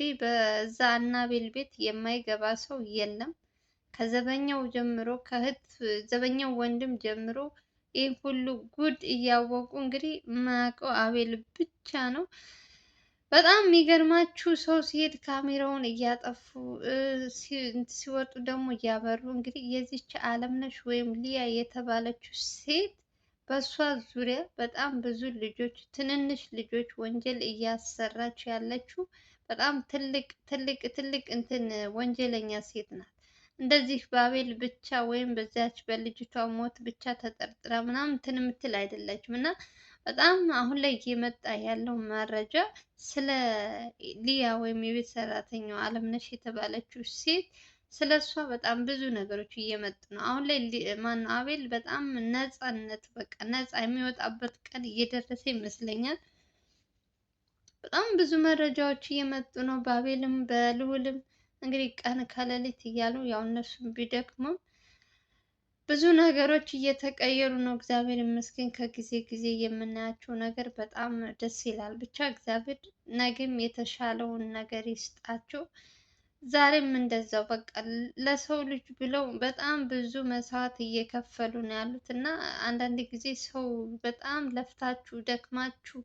እንግዲህ በዛ አናቤል ቤት የማይገባ ሰው የለም። ከዘበኛው ጀምሮ ዘበኛው ወንድም ጀምሮ ይህ ሁሉ ጉድ እያወቁ እንግዲህ የማያውቀው አቤል ብቻ ነው። በጣም የሚገርማችሁ ሰው ሲሄድ ካሜራውን እያጠፉ ሲወጡ ደግሞ እያበሩ እንግዲህ የዚች አለምነሽ ወይም ሊያ የተባለችው ሴት በእሷ ዙሪያ በጣም ብዙ ልጆች ትንንሽ ልጆች ወንጀል እያሰራች ያለችው በጣም ትልቅ እንትን ወንጀለኛ ሴት ናት። እንደዚህ በአቤል ብቻ ወይም በዚያች በልጅቷ ሞት ብቻ ተጠርጥራ ምናምን እንትን የምትል አይደለችም። እና በጣም አሁን ላይ እየመጣ ያለው መረጃ ስለ ሊያ ወይም የቤት ሰራተኛው አለምነሽ የተባለችው ሴት ስለ እሷ በጣም ብዙ ነገሮች እየመጡ ነው። አሁን ላይ ማነው አቤል በጣም ነፃነት በቃ ነፃ የሚወጣበት ቀን እየደረሰ ይመስለኛል። በጣም ብዙ መረጃዎች እየመጡ ነው። በአቤልም በልዑልም እንግዲህ ቀን ከሌሊት እያሉ ያው እነሱም ቢደክሙም ብዙ ነገሮች እየተቀየሩ ነው። እግዚአብሔር ይመስገን ከጊዜ ጊዜ የምናያቸው ነገር በጣም ደስ ይላል። ብቻ እግዚአብሔር ነገም የተሻለውን ነገር ይስጣቸው። ዛሬም እንደዛው በቃ ለሰው ልጅ ብለው በጣም ብዙ መስዋዕት እየከፈሉ ነው ያሉት እና አንዳንድ ጊዜ ሰው በጣም ለፍታችሁ ደክማችሁ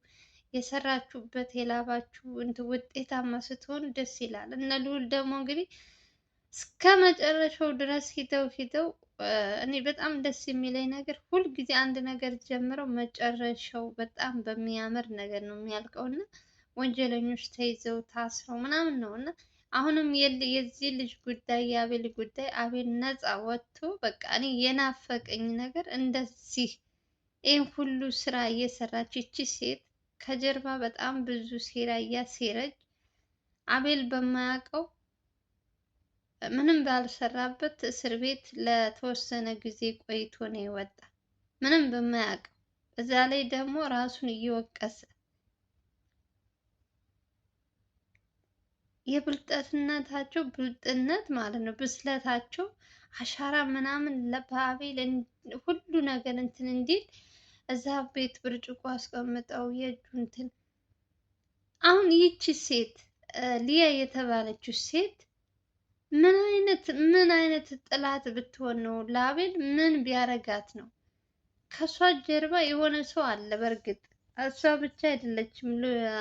የሰራችሁበት የላባችሁ እንትን ውጤታማ ስትሆኑ ደስ ይላል። እነ ልዑል ደግሞ እንግዲህ እስከ መጨረሻው ድረስ ሂደው እኔ በጣም ደስ የሚለኝ ነገር ሁልጊዜ አንድ ነገር ጀምረው መጨረሻው በጣም በሚያምር ነገር ነው የሚያልቀው እና ወንጀለኞች ተይዘው ታስረው ምናምን ነው እና አሁንም የዚህ ልጅ ጉዳይ የአቤል ጉዳይ አቤል ነፃ ወጥቶ በቃ እኔ የናፈቀኝ ነገር እንደዚህ ይህን ሁሉ ስራ እየሰራች ይቺ ሴት ከጀርባ በጣም ብዙ ሴራ እያሴረች አቤል በማያውቀው ምንም ባልሰራበት እስር ቤት ለተወሰነ ጊዜ ቆይቶ ነው የወጣ። ምንም በማያውቀው እዛ ላይ ደግሞ ራሱን እየወቀሰ የብልጠትነታቸው ብልጥነት ማለት ነው ብስለታቸው አሻራ ምናምን በአቤል ሁሉ ነገር እንትን እንዲል እዛ ቤት ብርጭቆ አስቀምጠው የእጁ እንትን አሁን ይቺ ሴት ሊያ የተባለችው ሴት ምን አይነት ጥላት ብትሆን ነው? ለአቤል ምን ቢያረጋት ነው? ከሷ ጀርባ የሆነ ሰው አለ። በእርግጥ እሷ ብቻ አይደለችም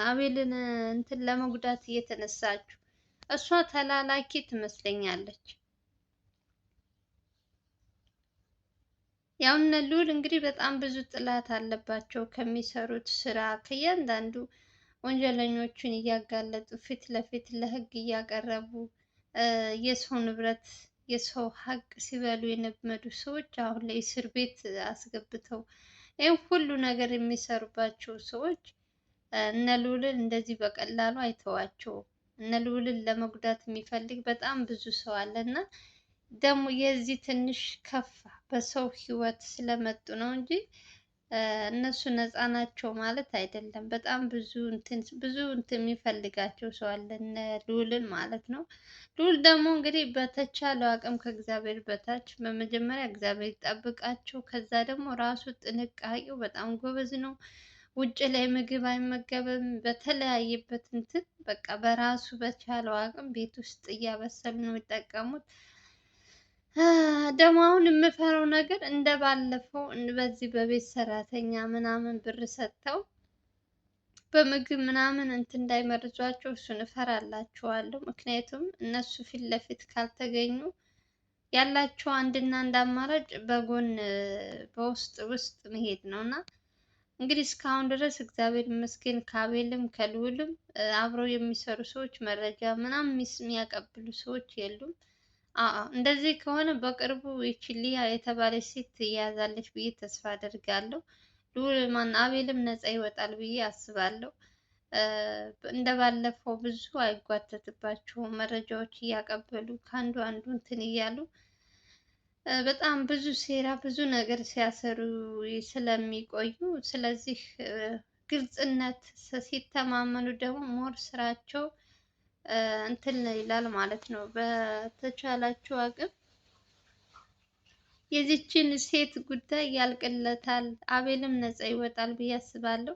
አቤልን እንትን ለመጉዳት እየተነሳችው። እሷ ተላላኪ ትመስለኛለች። ያው እነ ልዑል እንግዲህ በጣም ብዙ ጥላት አለባቸው ከሚሰሩት ስራ ከእያንዳንዱ ወንጀለኞችን እያጋለጡ ፊት ለፊት ለህግ እያቀረቡ የሰው ንብረት የሰው ሀቅ ሲበሉ የለመዱ ሰዎች አሁን ላይ እስር ቤት አስገብተው ይህም ሁሉ ነገር የሚሰሩባቸው ሰዎች እነ ልዑልን እንደዚህ በቀላሉ አይተዋቸውም። እነ ልዑልን ለመጉዳት የሚፈልግ በጣም ብዙ ሰው አለ እና ደግሞ የዚህ ትንሽ ከፋ በሰው ህይወት ስለመጡ ነው እንጂ እነሱ ነፃ ናቸው ማለት አይደለም። በጣም ብዙ እንትን የሚፈልጋቸው ሰው አለ እነ ልዑልን ማለት ነው። ልዑል ደግሞ እንግዲህ በተቻለው አቅም ከእግዚአብሔር በታች በመጀመሪያ እግዚአብሔር ይጠብቃቸው። ከዛ ደግሞ ራሱ ጥንቃቄው በጣም ጎበዝ ነው። ውጭ ላይ ምግብ አይመገብም። በተለያየበት እንትን በቃ በራሱ በቻለው አቅም ቤት ውስጥ እያበሰሉ ነው የሚጠቀሙት። ደግሞ አሁን የምፈራው ነገር እንደ ባለፈው በዚህ በቤት ሰራተኛ ምናምን ብር ሰጥተው በምግብ ምናምን እንትን እንዳይመርዟቸው እሱን እፈራላቸዋለሁ። ምክንያቱም እነሱ ፊት ለፊት ካልተገኙ ያላቸው አንድና አንድ አማራጭ በጎን በውስጥ መሄድ ነው እና እንግዲህ እስካሁን ድረስ እግዚአብሔር ይመስገን ከአቤልም ከልዑልም አብረው የሚሰሩ ሰዎች መረጃ ምናምን የሚያቀብሉ ሰዎች የሉም። እንደዚህ ከሆነ በቅርቡ ይቺ ሊያ የተባለች ሴት ትያዛለች ብዬ ተስፋ አደርጋለሁ። ልዑል አቤልም ነፃ ይወጣል ብዬ አስባለሁ። እንደባለፈው ብዙ አይጓተትባቸውም። መረጃዎች እያቀበሉ ከአንዱ አንዱ እንትን እያሉ በጣም ብዙ ሴራ ብዙ ነገር ሲያሰሩ ስለሚቆዩ ስለዚህ ግልጽነት ሲተማመኑ ደግሞ ሞር ስራቸው እንትን ይላል ማለት ነው። በተቻላቸው አቅም የዚችን ሴት ጉዳይ ያልቅለታል። አቤልም ነፃ ይወጣል ብዬ አስባለሁ።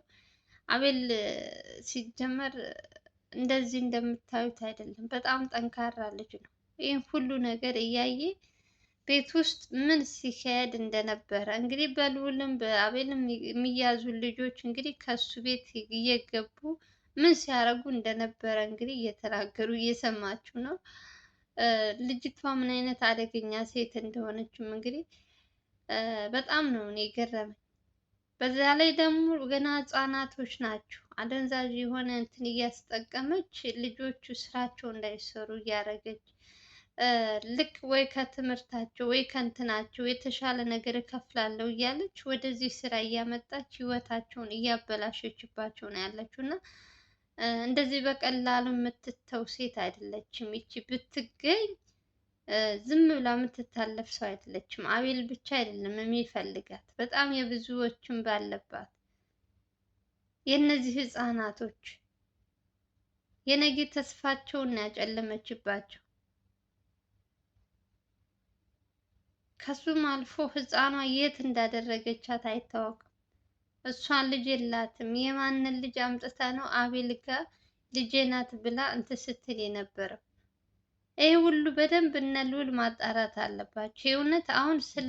አቤል ሲጀመር እንደዚህ እንደምታዩት አይደለም። በጣም ጠንካራ ልጅ ነው። ይህን ሁሉ ነገር እያየ ቤት ውስጥ ምን ሲካሄድ እንደነበረ እንግዲህ በልዑልም በአቤልም የሚያዙ ልጆች እንግዲህ ከሱ ቤት እየገቡ ምን ሲያደርጉ እንደነበረ እንግዲህ እየተናገሩ እየሰማችሁ ነው። ልጅቷ ምን አይነት አደገኛ ሴት እንደሆነችም እንግዲህ በጣም ነው እኔ የገረመኝ። በዛ ላይ ደግሞ ገና ህጻናቶች ናቸው። አደንዛዥ የሆነ እንትን እያስጠቀመች ልጆቹ ስራቸው እንዳይሰሩ እያደረገች ልክ ወይ ከትምህርታቸው ወይ ከእንትናቸው የተሻለ ነገር እከፍላለሁ እያለች ወደዚህ ስራ እያመጣች ህይወታቸውን እያበላሸችባቸው ነው ያለችው እና እንደዚህ በቀላሉ የምትተው ሴት አይደለችም። ይቺ ብትገኝ ዝም ብላ የምትታለፍ ሰው አይደለችም። አቤል ብቻ አይደለም የሚፈልጋት፣ በጣም የብዙዎችም ባለባት የእነዚህ ህፃናቶች የነገ ተስፋቸውን ያጨለመችባቸው። ከሱም አልፎ ህፃኗ የት እንዳደረገቻት አይታወቅም። እሷን ልጅ የላትም። የማንን ልጅ አምጥታ ነው አቤል ጋር ልጄ ናት ብላ እንትን ስትል የነበረው? ይህ ሁሉ በደንብ እነ ልዑል ማጣራት አለባቸው። የእውነት አሁን ስለ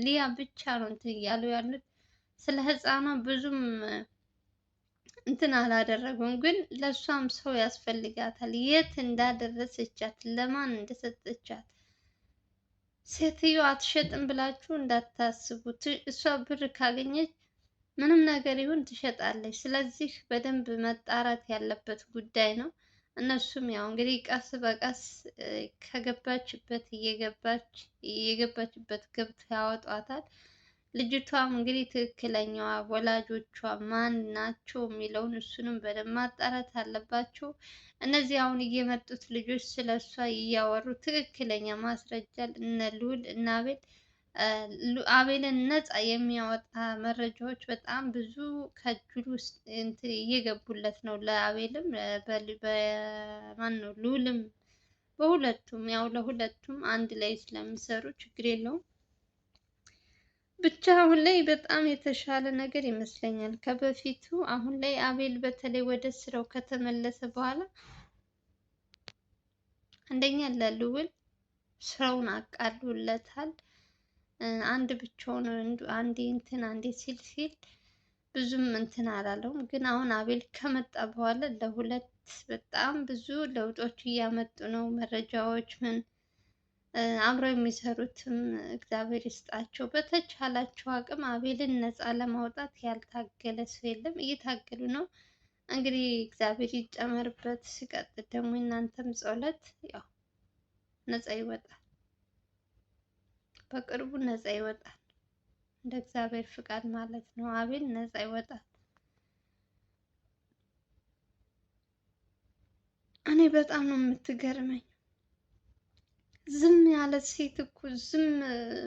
ሊያ ብቻ ነው እንትን እያሉ ያሉት። ስለ ህፃኗ ብዙም እንትን አላደረጉም፣ ግን ለእሷም ሰው ያስፈልጋታል። የት እንዳደረሰቻት ለማን እንደሰጠቻት ሴትዮ አትሸጥም ብላችሁ እንዳታስቡት። እሷ ብር ካገኘች ምንም ነገር ይሁን ትሸጣለች። ስለዚህ በደንብ መጣራት ያለበት ጉዳይ ነው። እነሱም ያው እንግዲህ ቀስ በቀስ ከገባችበት እየገባችበት ገብተው ያወጧታል። ልጅቷም እንግዲህ ትክክለኛዋ ወላጆቿ ማን ናቸው የሚለውን እሱንም በደንብ ማጣራት አለባቸው። እነዚህ አሁን እየመጡት ልጆች ስለ እሷ እያወሩ ትክክለኛ ማስረጃ እነ ልዑል እና አቤልን ነፃ የሚያወጣ መረጃዎች በጣም ብዙ ከእጁ ውስጥ እንትን እየገቡለት ነው። ለአቤልም በማን ነው ልዑልም፣ በሁለቱም ያው ለሁለቱም አንድ ላይ ስለሚሰሩ ችግር የለውም። ብቻ አሁን ላይ በጣም የተሻለ ነገር ይመስለኛል ከበፊቱ። አሁን ላይ አቤል በተለይ ወደ ስራው ከተመለሰ በኋላ አንደኛ ለልዑል ስራውን አቃሎለታል። አንድ ብቻውን አንዴ እንትን አንዴ ሲል ብዙም እንትን አላለውም። ግን አሁን አቤል ከመጣ በኋላ ለሁለት በጣም ብዙ ለውጦች እያመጡ ነው። መረጃዎች ምን አብረው የሚሰሩትም እግዚአብሔር ይስጣቸው። በተቻላቸው አቅም አቤልን ነፃ ለማውጣት ያልታገለ ሰው የለም። እየታገሉ ነው። እንግዲህ እግዚአብሔር ይጨመርበት። ሲቀጥል ደግሞ እናንተም ጸሎት፣ ያው ነፃ ይወጣል። በቅርቡ ነፃ ይወጣል፣ እንደ እግዚአብሔር ፍቃድ ማለት ነው። አቤል ነፃ ይወጣል። እኔ በጣም ነው የምትገርመኝ። ዝም ያለ ሴት እኮ ዝም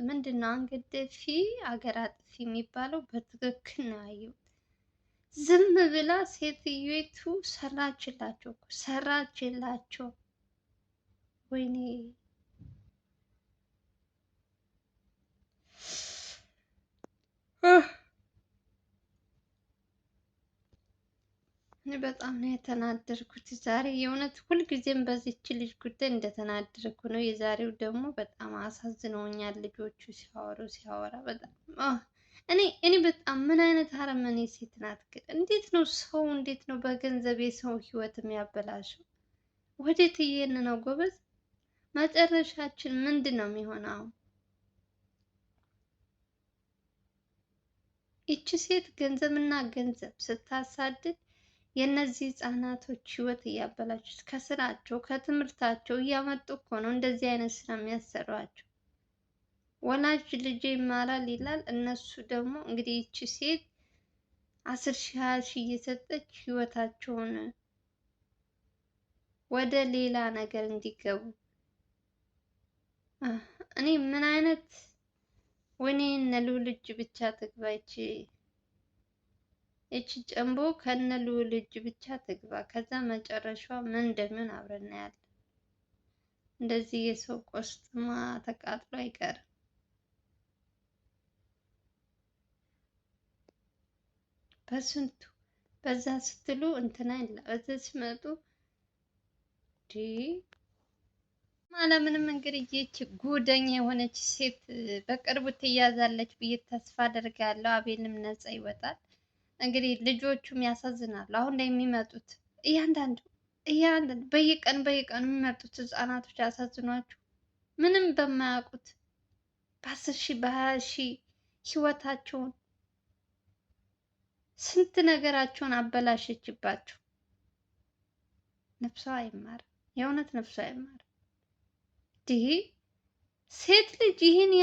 ምንድን ነው አንገት ደፊ አገር አጥፊ የሚባለው በትክክል ነው ያየሁት። ዝም ብላ ሴትዮቱ ሰራችላቸው እኮ ሰራችላቸው። ወይኔ እኔ በጣም ነው የተናደርኩት ዛሬ። የእውነት ሁልጊዜም በዚች ልጅ ጉዳይ እንደተናደርኩ ነው። የዛሬው ደግሞ በጣም አሳዝነውኛል። ልጆቹ ሲያወራ በጣም እኔ በጣም ምን አይነት አረመኔ ሴት ናት ግን! እንዴት ነው በገንዘብ የሰው ህይወት የሚያበላሸው? ወዴት እየን ነው ጎበዝ? መጨረሻችን ምንድን ነው የሚሆነው? አሁን ይቺ ሴት ገንዘብና ገንዘብ ስታሳድድ የእነዚህ ህፃናቶች ህይወት እያበላሹት ከስራቸው ከትምህርታቸው እያመጡ እኮ ነው እንደዚህ አይነት ስራ የሚያሰሯቸው። ወላጅ ልጄ ይማራል ይላል። እነሱ ደግሞ እንግዲህ ይቺ ሴት 10,000 20,000 እየሰጠች ህይወታቸውን ወደ ሌላ ነገር እንዲገቡ እኔ ምን አይነት ወይኔ እነ ልዑል እጅ ብቻ ትግባ ይቺ ጨምቦ ከነ ልዑል እጅ ብቻ ትግባ። ከዛ መጨረሻዋ ምን እንደምን አብረን እናያለን። እንደዚህ የሰው ቆስጥማ ተቃጥሎ አይቀርም። በስንቱ በዛ ስትሉ እንትና ይላ በዚህ ሲመጡ ዲ ማለምንም እንግዲህ ይህች ጉደኛ የሆነች ሴት በቅርቡ ትያዛለች ብዬ ተስፋ አደርጋለሁ። አቤልም ነፃ ይወጣል። እንግዲህ ልጆቹም ያሳዝናሉ። አሁን ላይ የሚመጡት እያንዳንዱ በየቀኑ የሚመጡት ህፃናቶች ያሳዝኗችሁ። ምንም በማያውቁት በ10 ሺህ በ20 ሺህ ህይወታቸውን ስንት ነገራቸውን አበላሸችባቸው። ነፍሷ አይማርም። የእውነት ነፍሷ አይማርም። ይህ ሴት ልጅ ይህን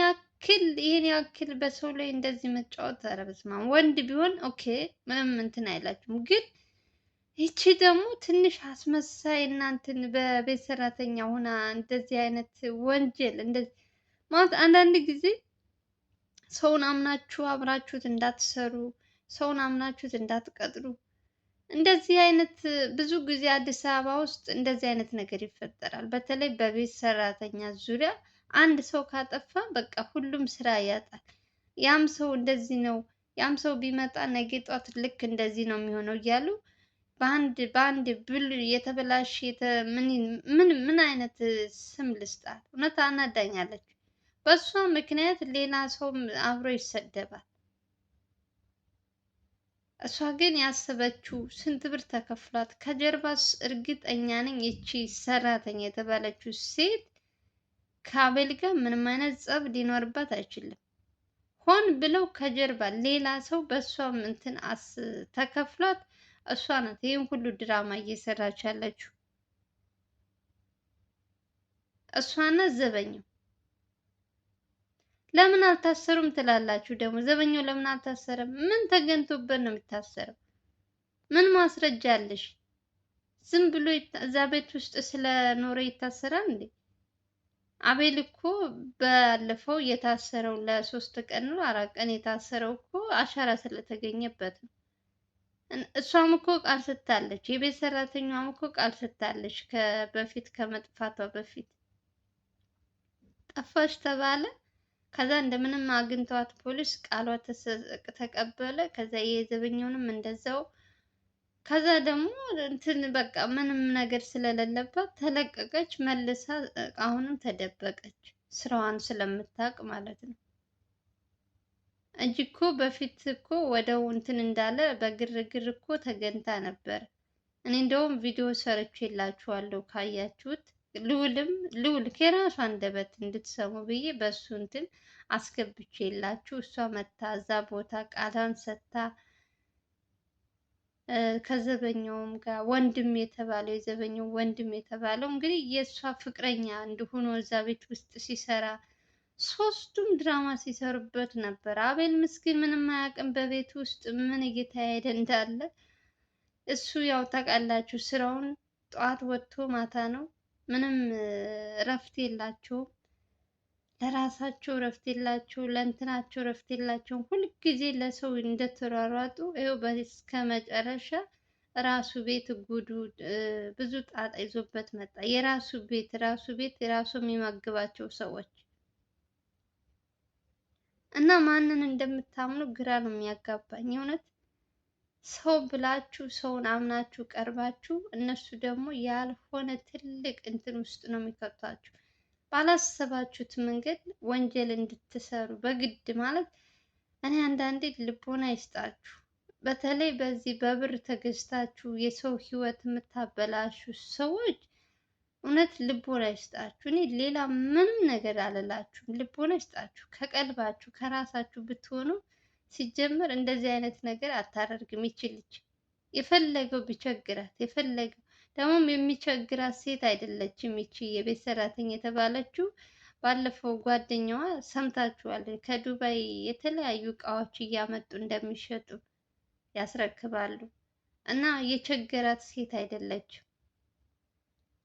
ያክል በሰው ላይ እንደዚህ መጫወት፣ ኧረ በስመ አብ። ወንድ ቢሆን ኦኬ ምንም እንትን አይላችሁም፣ ግን ይቺ ደግሞ ትንሽ አስመሳይ እናንትን በቤት ሰራተኛ ሆና እንደዚህ አይነት ወንጀል እንደዚህ ማለት አንዳንድ ጊዜ ሰውን አምናችሁ አብራችሁት እንዳትሰሩ፣ ሰውን አምናችሁት እንዳትቀጥሩ። እንደዚህ አይነት ብዙ ጊዜ አዲስ አበባ ውስጥ እንደዚህ አይነት ነገር ይፈጠራል። በተለይ በቤት ሰራተኛ ዙሪያ አንድ ሰው ካጠፋ በቃ ሁሉም ስራ ያጣል። ያም ሰው እንደዚህ ነው፣ ያም ሰው ቢመጣ ነገ ጧት ልክ እንደዚህ ነው የሚሆነው እያሉ በአንድ ብል የተበላሽ ምን አይነት ስም ልስጣት? እውነት አናዳኛለች። በእሷ ምክንያት ሌላ ሰውም አብሮ ይሰደባል። እሷ ግን ያሰበችው ስንት ብር ተከፍሏት ከጀርባስ እርግጠኛ ነኝ ይቺ ሰራተኛ የተባለችው ሴት ከአቤል ጋር ምንም አይነት ጸብ ሊኖርባት አይችልም። ሆን ብለው ከጀርባ ሌላ ሰው በእሷም እንትን ተከፍሏት እሷ ናት ይህን ሁሉ ድራማ እየሰራች ያለችው። እሷና ዘበኛው ለምን አልታሰሩም ትላላችሁ? ደግሞ ዘበኛው ለምን አልታሰረም? ምን ተገኝቶበት ነው የሚታሰረው? ምን ማስረጃ አለሽ? ዝም ብሎ እዛ ቤት ውስጥ ስለኖረ ይታሰራል እንዴ? አቤል እኮ ባለፈው የታሰረው ለ3 ቀን ነው 4 ቀን የታሰረው እኮ አሻራ ስለተገኘበት ነው። እሷም እኮ ቃል ሰጥታለች። የቤት ሰራተኛዋም እኮ ቃል ሰጥታለች። በፊት ከመጥፋቷ በፊት ጠፋች ተባለ። ከዛ እንደምንም አግኝተዋት ፖሊስ ቃሏ ተቀበለ። ከዛ የዘበኛውንም እንደዛው። ከዛ ደግሞ እንትን በቃ ምንም ነገር ስለሌለባት ተለቀቀች። መልሳ አሁንም ተደበቀች፣ ስራዋን ስለምታውቅ ማለት ነው። እንጂ እኮ በፊት እኮ ወደው እንትን እንዳለ በግርግር እኮ ተገንታ ነበር። እኔ እንደውም ቪዲዮ ሰርቼላችኋለሁ ካያችሁት። ልዑል ከራሷ አንደበት እንድትሰሙ ብዬ በሱ እንትን አስገብቼላችሁ እሷ መታ እዛ ቦታ ቃሏን ሰጥታ ከዘበኛውም ጋር ወንድም የተባለው የዘበኛው ወንድም የተባለው እንግዲህ የእሷ ፍቅረኛ እንደሆነ እዛ ቤት ውስጥ ሲሰራ ሶስቱም ድራማ ሲሰሩበት ነበር። አቤል ምስኪን ምንም አያውቅም በቤት ውስጥ ምን እየተካሄደ እንዳለ። እሱ ያው ታውቃላችሁ ስራውን ጠዋት ወጥቶ ማታ ነው። ምንም እረፍት የላቸውም። ለራሳቸው እረፍት የላቸው፣ ለእንትናቸው እረፍት የላቸውም። ሁልጊዜ ለሰው እንደተሯሯጡ ይኸው እስከ መጨረሻ ራሱ ቤት ጉዱ ብዙ ጣጣ ይዞበት መጣ። የራሱ ቤት የራሱ የሚመግባቸው ሰዎች እና ማንን እንደምታምኑ ግራ ነው የሚያጋባኝ። እውነት ሰው ብላችሁ ሰውን አምናችሁ ቀርባችሁ እነሱ ደግሞ ያልሆነ ትልቅ እንትን ውስጥ ነው የሚከቷችሁ። ባላሰባችሁት መንገድ ወንጀል እንድትሰሩ በግድ ማለት እኔ አንዳንዴ ልቦና ይስጣችሁ። በተለይ በዚህ በብር ተገዝታችሁ የሰው ህይወት የምታበላሹ ሰዎች እውነት ልቦና ይስጣችሁ። እኔ ሌላ ምንም ነገር አልላችሁም። ልቦና ይስጣችሁ። ከቀልባችሁ ከራሳችሁ ብትሆኑ ሲጀመር እንደዚህ አይነት ነገር አታደርግም። ይችልች የፈለገው ቢቸግራት የፈለገው ደግሞም የሚቸግራት ሴት አይደለችም። ይቺ የቤት ሰራተኛ የተባለችው ባለፈው ጓደኛዋ ሰምታችኋል። ከዱባይ የተለያዩ እቃዎች እያመጡ እንደሚሸጡ ያስረክባሉ። እና የቸገራት ሴት አይደለችም።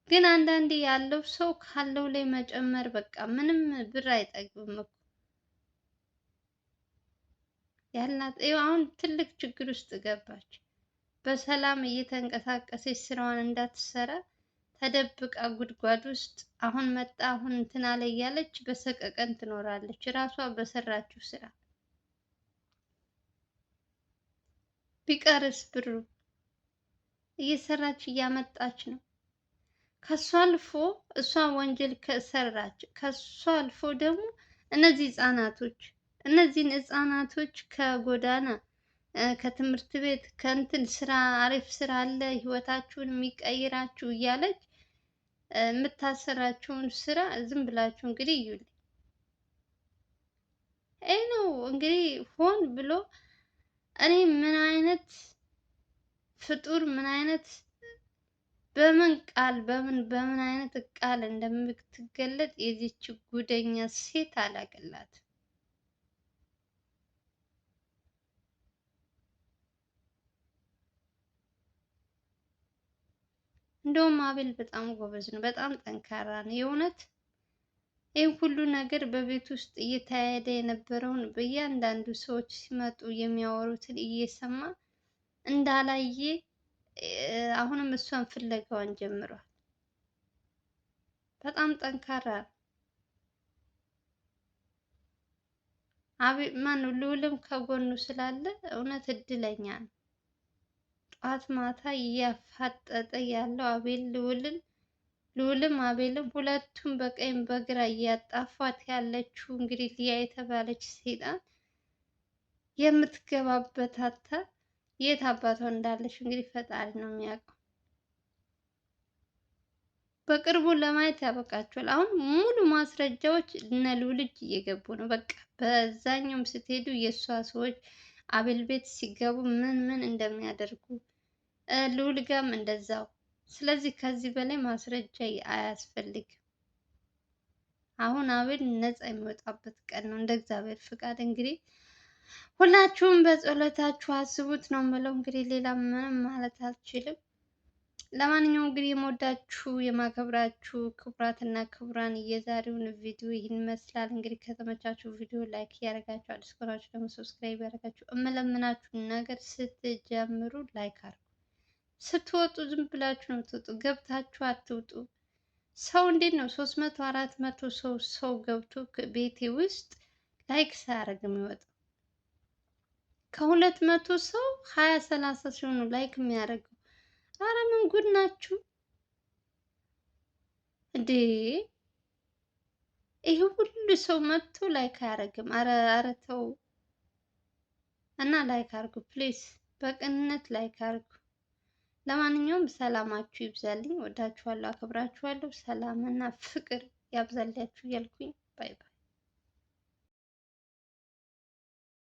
ግን አንዳንዴ ያለው ሰው ካለው ላይ መጨመር በቃ ምንም ብር አይጠግብም እኮ ያላት። አሁን ትልቅ ችግር ውስጥ ገባች። በሰላም እየተንቀሳቀሰች ስራዋን እንዳትሰራ ተደብቃ ጉድጓድ ውስጥ አሁን መጣ አሁን እንትን አለ እያለች በሰቀቀን ትኖራለች። ራሷ በሰራችው ስራ ቢቀርስ ብሩ እየሰራች እያመጣች ነው። ከሷ አልፎ እሷ ወንጀል ከሰራች ከሷ አልፎ ደግሞ እነዚህን ህፃናቶች ከጎዳና ከትምህርት ቤት ከእንትን ስራ አሪፍ ስራ አለ ህይወታችሁን የሚቀይራችሁ እያለች የምታሰራችውን ስራ ዝም ብላችሁ እንግዲህ እዩልኝ። ይህ ነው እንግዲህ ሆን ብሎ እኔ ምን አይነት ፍጡር ምን አይነት በምን ቃል በምን አይነት ቃል እንደምትገለጥ የዚች ጉደኛ ሴት አላቅላት። እንደውም አቤል በጣም ጎበዝ ነው፣ በጣም ጠንካራ ነው። የእውነት ይህ ሁሉ ነገር በቤት ውስጥ እየተካሄደ የነበረውን በእያንዳንዱ ሰዎች ሲመጡ የሚያወሩትን እየሰማ እንዳላየ አሁንም እሷን ፍለጋዋን ጀምሯል። በጣም ጠንካራ ነው። ማነው ልዑልም ከጎኑ ስላለ እውነት እድለኛ ነው። ጧት ማታ እያፋጠጠ ያለው አቤል ልዑልም አቤልም ሁለቱም በቀኝ በግራ እያጣፏት ያለችው እንግዲህ ሊያ የተባለች ሴጣን የምትገባበት አታ የት አባቷ እንዳለች እንግዲህ ፈጣሪ ነው የሚያውቀው። በቅርቡ ለማየት ያበቃቸዋል። አሁን ሙሉ ማስረጃዎች እነ ልዑል እጅ እየገቡ ነው። በቃ በዛኛውም ስትሄዱ የእሷ ሰዎች አቤል ቤት ሲገቡ ምን እንደሚያደርጉ ልዑል ጋም እንደዛው። ስለዚህ ከዚህ በላይ ማስረጃ አያስፈልግም። አሁን አቤል ነፃ የሚወጣበት ቀን ነው እንደ እግዚአብሔር ፍቃድ። እንግዲህ ሁላችሁም በጸሎታችሁ አስቡት ነው የምለው። እንግዲህ ሌላ ምንም ማለት አልችልም። ለማንኛውም እንግዲህ የምወዳችሁ የማከብራችሁ ክቡራትና ክቡራን የዛሬውን ቪዲዮ ይህን ይመስላል። እንግዲህ ከተመቻችሁ ቪዲዮ ላይክ እያደረጋችሁ አዲስ ከሆናችሁ ደግሞ ሰብስክራይብ ያደረጋችሁ እምለምናችሁ ነገር ስትጀምሩ ላይክ አድርጉ። ስትወጡ ዝም ብላችሁ ነው የምትወጡ፣ ገብታችሁ አትውጡ። ሰው እንዴት ነው 300 400 ሰው ገብቶ ቤቴ ውስጥ ላይክ ሳያደርግ የሚወጣው? ከ200 ሰው 20 30 ሲሆኑ ላይክ የሚያደርገው። አረ ምን ጉድ ናችሁ እንዴ! ይሄ ሁሉ ሰው መጥቶ ላይክ አያደርግም። አረ ተው እና ላይክ አድርጉ ፕሊዝ፣ በቅንነት ላይክ አድርጉ። ለማንኛውም ሰላማችሁ ይብዛልኝ። ወዳችኋለሁ፣ አከብራችኋለሁ። ሰላም እና ፍቅር ያብዛላችሁ እያልኩኝ ባይ ባይ።